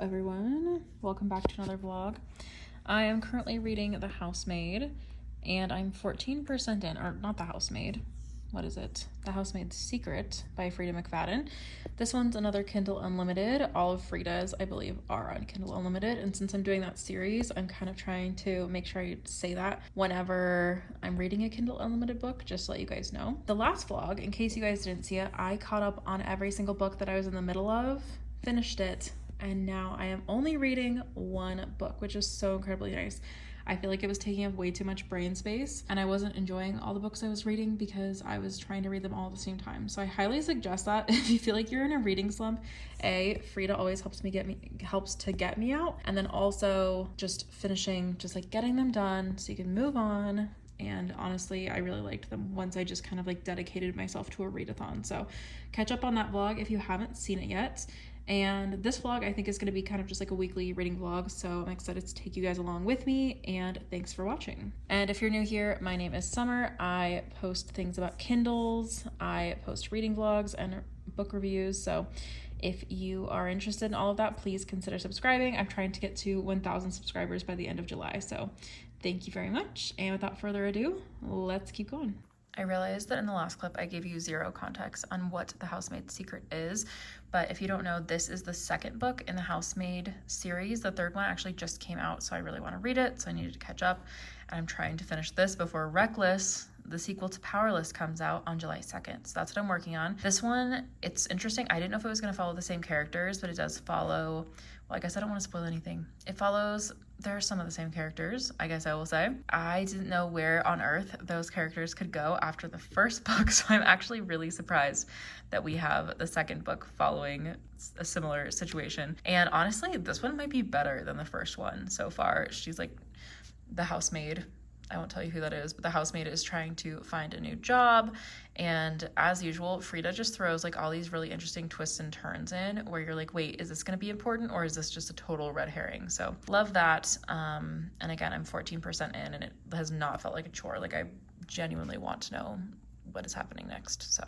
everyone, welcome back to another vlog. I am currently reading The Housemaid and I'm 14% in, or not The Housemaid, what is it? The Housemaid's Secret by Freida McFadden. This one's another Kindle Unlimited. All of Freida's, I believe, are on Kindle Unlimited, and since I'm doing that series, I'm kind of trying to make sure I say that whenever I'm reading a Kindle Unlimited book, just to let you guys know. The last vlog, in case you guys didn't see it, I caught up on every single book that I was in the middle of, finished it, and now I am only reading one book, which is so incredibly nice. I feel like it was taking up way too much brain space and I wasn't enjoying all the books I was reading because I was trying to read them all at the same time. So I highly suggest that if you feel like you're in a reading slump. Freida always helps to get me out, and then also just finishing, just like getting them done so you can move on. And honestly, I really liked them once I just kind of like dedicated myself to a readathon. So catch up on that vlog if you haven't seen it yet. And this vlog I think is going to be kind of just like a weekly reading vlog, so I'm excited to take you guys along with me, and thanks for watching. And if you're new here, my name is Summer. I post things about Kindles, I post reading vlogs and book reviews, so if you are interested in all of that, please consider subscribing. I'm trying to get to 1,000 subscribers by the end of July, so thank you very much. And without further ado, let's keep going. I realized that in the last clip I gave you zero context on what The Housemaid's Secret is, but if you don't know, this is the second book in the Housemaid series. The third one actually just came out, so I really want to read it, so I needed to catch up, and I'm trying to finish this before Reckless, the sequel to Powerless, comes out on July 2nd. So that's what I'm working on. This one, it's interesting. I didn't know if it was going to follow the same characters, but it does follow, well, I guess I don't want to spoil anything. There are some of the same characters, I guess I will say. I didn't know where on earth those characters could go after the first book, so I'm actually really surprised that we have the second book following a similar situation. And honestly, this one might be better than the first one so far. She's like the housemaid. I won't tell you who that is, but the housemaid is trying to find a new job. And as usual, Freida just throws like all these really interesting twists and turns in where you're like, wait, is this going to be important or is this just a total red herring? So love that. And again, I'm 14% in and it has not felt like a chore. Like I genuinely want to know what is happening next. So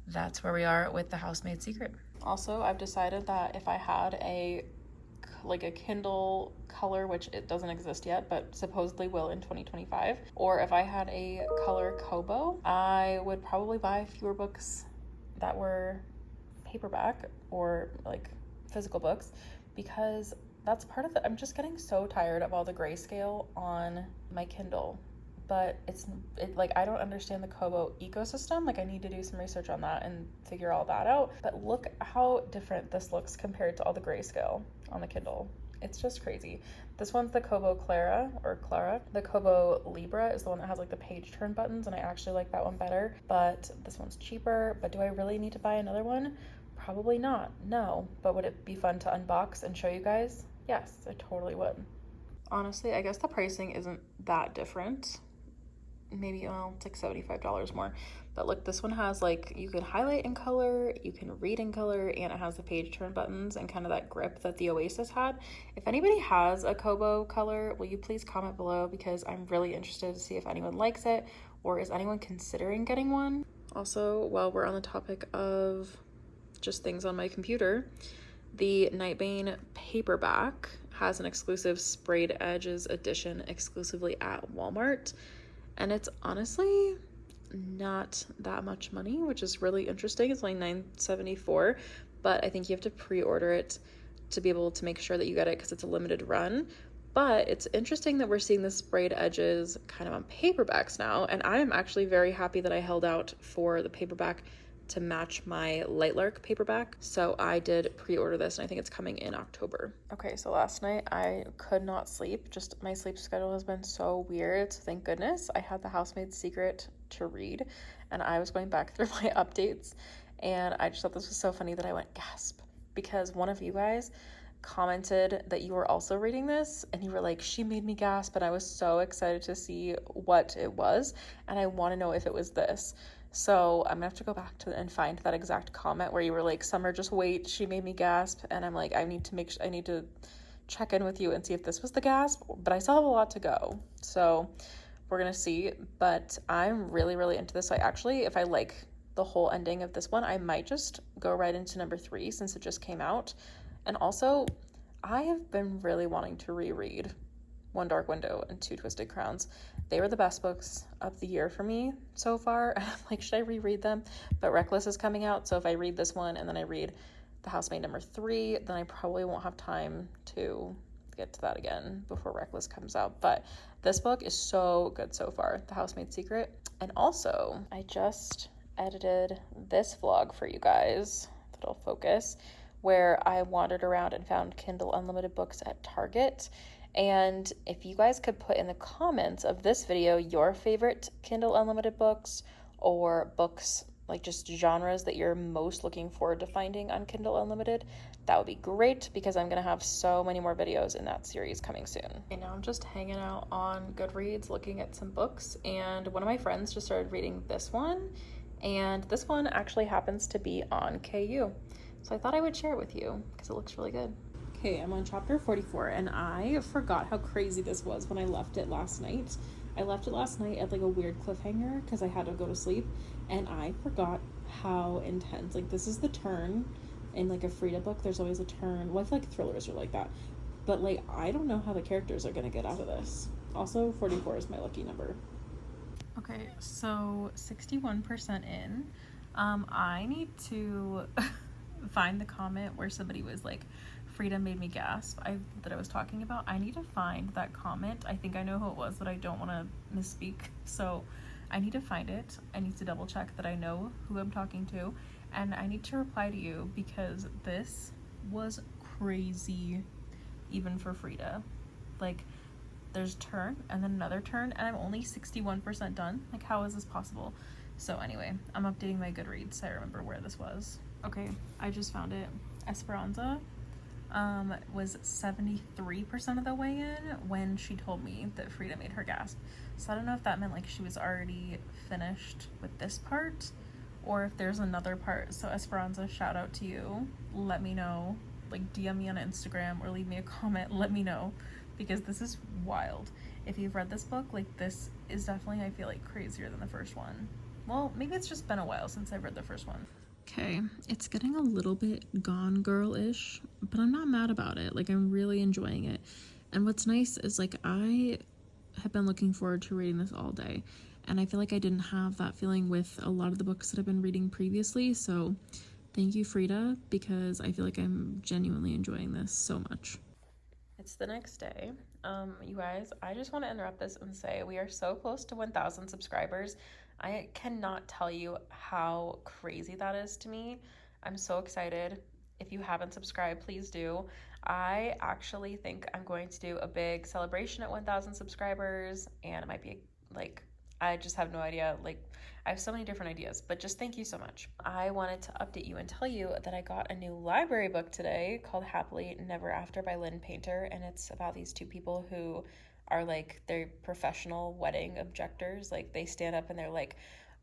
that's where we are with The Housemaid's Secret. Also, I've decided that if I had a Kindle color, which it doesn't exist yet, but supposedly will in 2025, or if I had a color Kobo, I would probably buy fewer books that were paperback or like physical books, because that's part of it. I'm just getting so tired of all the grayscale on my Kindle, but I don't understand the Kobo ecosystem. Like I need to do some research on that and figure all that out. But look how different this looks compared to all the grayscale on the Kindle. It's just crazy. This one's the Kobo Clara. The Kobo Libra is the one that has like the page turn buttons, and I actually like that one better, but this one's cheaper. But do I really need to buy another one? Probably not, no. But would it be fun to unbox and show you guys? Yes, I totally would. Honestly, I guess the pricing isn't that different. Maybe, well, it's like $75 more. But look, this one has like, you can highlight in color, you can read in color, and it has the page turn buttons and kind of that grip that the Oasis had. If anybody has a Kobo color, will you please comment below, because I'm really interested to see if anyone likes it or is anyone considering getting one. Also, while we're on the topic of just things on my computer, the Nightbane paperback has an exclusive sprayed edges edition exclusively at Walmart. And it's honestly not that much money, which is really interesting. It's only $9.74, but I think you have to pre-order it to be able to make sure that you get it because it's a limited run. But it's interesting that we're seeing the sprayed edges kind of on paperbacks now, and I am actually very happy that I held out for the paperback to match my Lightlark paperback. So I did pre-order this, and I think it's coming in October. Okay, so last night I could not sleep. Just my sleep schedule has been so weird. So thank goodness I had The Housemaid's Secret to read, and I was going back through my updates, and I just thought this was so funny that I went gasp, because one of you guys commented that you were also reading this, and you were like, she made me gasp, and I was so excited to see what it was, and I want to know if it was this. So I'm gonna have to go back to and find that exact comment where you were like, Summer, just wait, she made me gasp. And I'm like, I need to check in with you and see if this was the gasp, but I still have a lot to go. So we're gonna see, but I'm really, really into this. If I like the whole ending of this one, I might just go right into number 3 since it just came out. And also, I have been really wanting to reread One Dark Window and Two Twisted Crowns. They were the best books of the year for me so far. I'm like, should I reread them? But Reckless is coming out, so if I read this one and then I read The Housemaid #3, then I probably won't have time to get to that again before Reckless comes out. But this book is so good so far, The Housemaid's Secret. And also, I just edited this vlog for you guys that'll focus, where I wandered around and found Kindle Unlimited books at Target. And if you guys could put in the comments of this video your favorite Kindle Unlimited books, or books, like just genres that you're most looking forward to finding on Kindle Unlimited, that would be great, because I'm gonna have so many more videos in that series coming soon. And now I'm just hanging out on Goodreads looking at some books, and one of my friends just started reading this one, and this one actually happens to be on KU. So I thought I would share it with you because it looks really good. Okay, I'm on chapter 44, and I forgot how crazy this was when I left it last night. I left it last night at like a weird cliffhanger because I had to go to sleep, and I forgot how intense. Like, this is the turn in like a Freida book. There's always a turn. Well, I feel like thrillers are like that, but like, I don't know how the characters are gonna get out of this. Also, 44 is my lucky number. Okay, so 61% in. I need to find the comment where somebody was like, Freida made me gasp, that I was talking about. I need to find that comment. I think I know who it was, but I don't want to misspeak. So I need to find it. I need to double check that I know who I'm talking to. And I need to reply to you, because this was crazy, even for Freida. Like, there's turn and then another turn, and I'm only 61% done. Like, how is this possible? So anyway, I'm updating my Goodreads so I remember where this was. Okay, I just found it. Esperanza was 73% of the way in when she told me that Freida made her gasp. So I don't know if that meant like she was already finished with this part, or if there's another part. So Esperanza, shout out to you. Let me know. Like, DM me on Instagram or leave me a comment. Let me know, because this is wild. If you've read this book, like, this is definitely, I feel like, crazier than the first one. Well, maybe it's just been a while since I've read the first one. Okay, it's getting a little bit Gone Girl-ish, but I'm not mad about it. Like, I'm really enjoying it. And what's nice is, like, I have been looking forward to reading this all day, and I feel like I didn't have that feeling with a lot of the books that I've been reading previously. So thank you, Freida, because I feel like I'm genuinely enjoying this so much. It's the next day. You guys, I just want to interrupt this and say we are so close to 1,000 subscribers. I cannot tell you how crazy that is to me. I'm so excited. If you haven't subscribed, please do. I actually think I'm going to do a big celebration at 1,000 subscribers, and it might be like, I just have no idea. Like, I have so many different ideas, but just thank you so much. I wanted to update you and tell you that I got a new library book today called Happily Never After by Lynn Painter, and it's about these two people who are like, they're professional wedding objectors. Like, they stand up and they're like,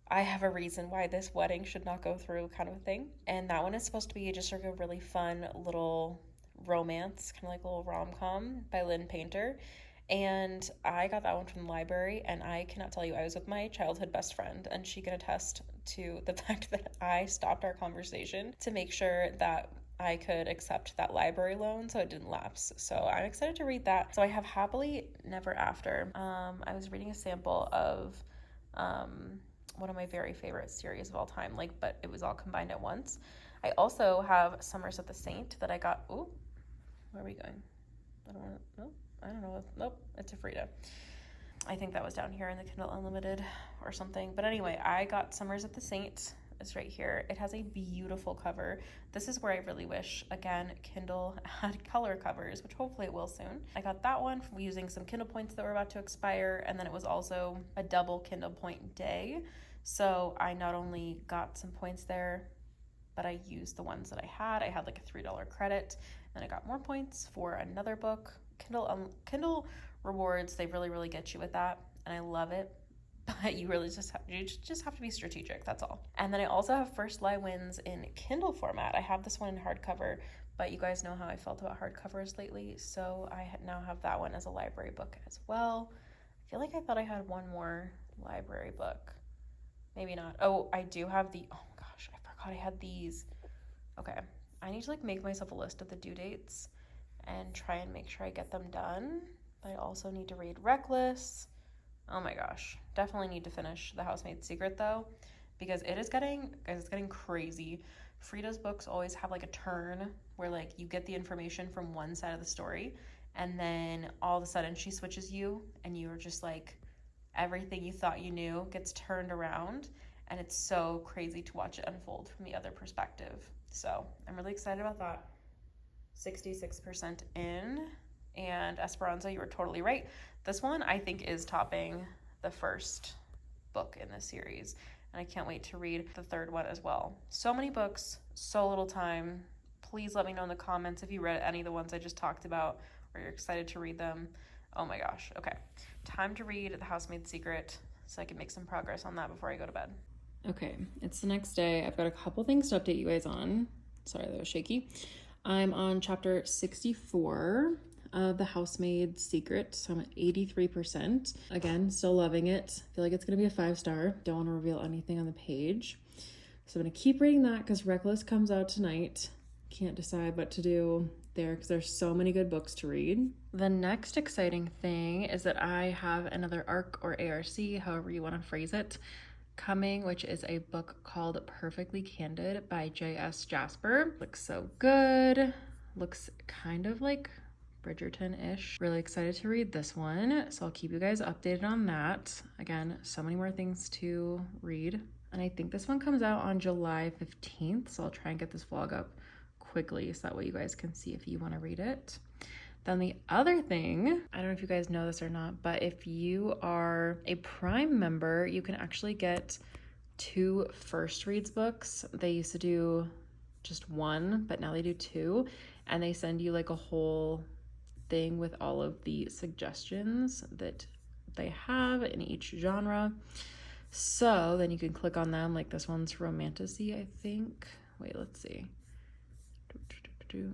I have a reason why this wedding should not go through, kind of a thing. And that one is supposed to be just like a really fun little romance, kind of like a little rom-com by Lynn Painter. And I got that one from the library, and I cannot tell you, I was with my childhood best friend, and she can attest to the fact that I stopped our conversation to make sure that I could accept that library loan so it didn't lapse. So I'm excited to read that. So I have Happily Never After. I was reading a sample of one of my very favorite series of all time, like, but it was all combined at once. I also have Summers of the Saint that I got. Ooh, where are we going? I don't want to, nope. I don't know. Nope, it's a Freida. I think that was down here in the Kindle Unlimited or something. But anyway, I got Summers at the Saint. It's right here. It has a beautiful cover. This is where I really wish, again, Kindle had color covers, which hopefully it will soon. I got that one from using some Kindle points that were about to expire, and then it was also a double Kindle point day. So I not only got some points there, but I used the ones that I had. I had like a $3 credit, and I got more points for another book. Kindle rewards, they really get you with that, and I love it. But you really just have to be strategic, that's all. And then I also have First Lie Wins in Kindle format. I have this one in hardcover, but you guys know how I felt about hardcovers lately, so I now have that one as a library book as well. I feel like I thought I had one more library book. Maybe not. Oh, I do have oh my gosh, I forgot I had these. Okay, I need to like make myself a list of the due dates and try and make sure I get them done. I also need to read Reckless. Oh my gosh, definitely need to finish The Housemaid's Secret though, because it is getting, guys, it's getting crazy. Freida's books always have like a turn where like you get the information from one side of the story and then all of a sudden she switches you and you're just like, everything you thought you knew gets turned around, and it's so crazy to watch it unfold from the other perspective. So I'm really excited about that. 66% in. And Esperanza, you were totally right. This one I think is topping the first book in this series, and I can't wait to read the third one as well. So many books, so little time. Please let me know in the comments if you read any of the ones I just talked about or you're excited to read them. Oh my gosh. Okay, time to read The Housemaid's Secret so I can make some progress on that before I go to bed. Okay, it's the next day. I've got a couple things to update you guys on. Sorry, that was shaky. I'm on chapter 64 of The Housemaid's Secret, so I'm at 83%. Again, still loving it. Feel like it's gonna be a 5-star. Don't want to reveal anything on the page. So I'm gonna keep reading that because Reckless comes out tonight. Can't decide what to do there because there's so many good books to read. The next exciting thing is that I have another ARC or ARC, however you want to phrase it, coming, which is a book called Perfectly Candid by J.S. Jasper. Looks so good. Looks kind of like Bridgerton-ish. Really excited to read this one, so I'll keep you guys updated on that. Again, so many more things to read. And I think this one comes out on July 15th, so I'll try and get this vlog up quickly so that way you guys can see if you want to read it. Then the other thing, I don't know if you guys know this or not, but if you are a Prime member, you can actually get 2 First Reads books. They used to do just 1, but now they do 2, and they send you like a whole thing with all of the suggestions that they have in each genre. So then you can click on them. Like this one's romantasy, I think. Wait, let's see.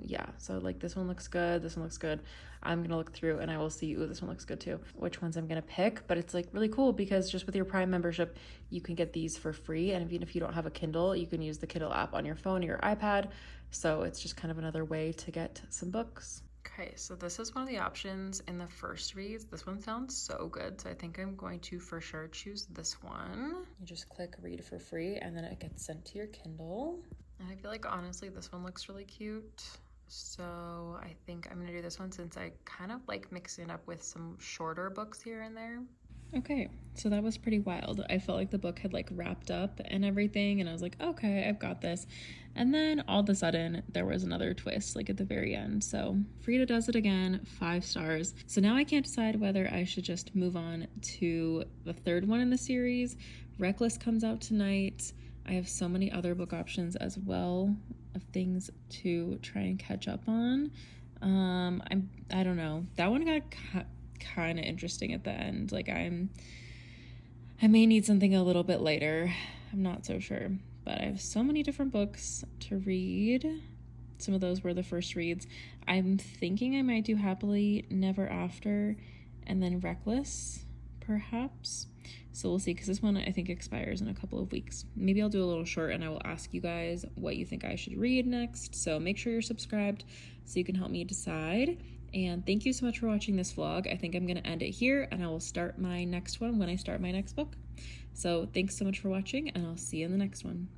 Yeah, so like this one looks good, this one looks good. I'm gonna look through and I will see, ooh, this one looks good too, which ones I'm gonna pick. But it's like really cool because just with your Prime membership, you can get these for free. And even if you don't have a Kindle, you can use the Kindle app on your phone or your iPad. So it's just kind of another way to get some books. Okay, so this is one of the options in the First Reads. This one sounds so good, so I think I'm going to for sure choose this one. You just click read for free and then it gets sent to your Kindle. And I feel like honestly this one looks really cute, so I think I'm gonna do this one since I kind of like mixing it up with some shorter books here and there. Okay, so that was pretty wild. I felt like the book had like wrapped up and everything, and I was like, okay, I've got this. And then all of a sudden there was another twist like at the very end. So Freida does it again, 5 stars. So now I can't decide whether I should just move on to the third one in the series. Reckless comes out tonight. I have so many other book options as well of things to try and catch up on. I don't know. That one got kind of interesting at the end. Like I may need something a little bit later. I'm not so sure, but I have so many different books to read. Some of those were the First Reads. I'm thinking I might do Happily Never After and then Reckless, perhaps. So we'll see, because this one I think expires in a couple of weeks. Maybe I'll do a little short and I will ask you guys what you think I should read next. So make sure you're subscribed so you can help me decide. And thank you so much for watching this vlog. I think I'm going to end it here and I will start my next one when I start my next book. So thanks so much for watching and I'll see you in the next one.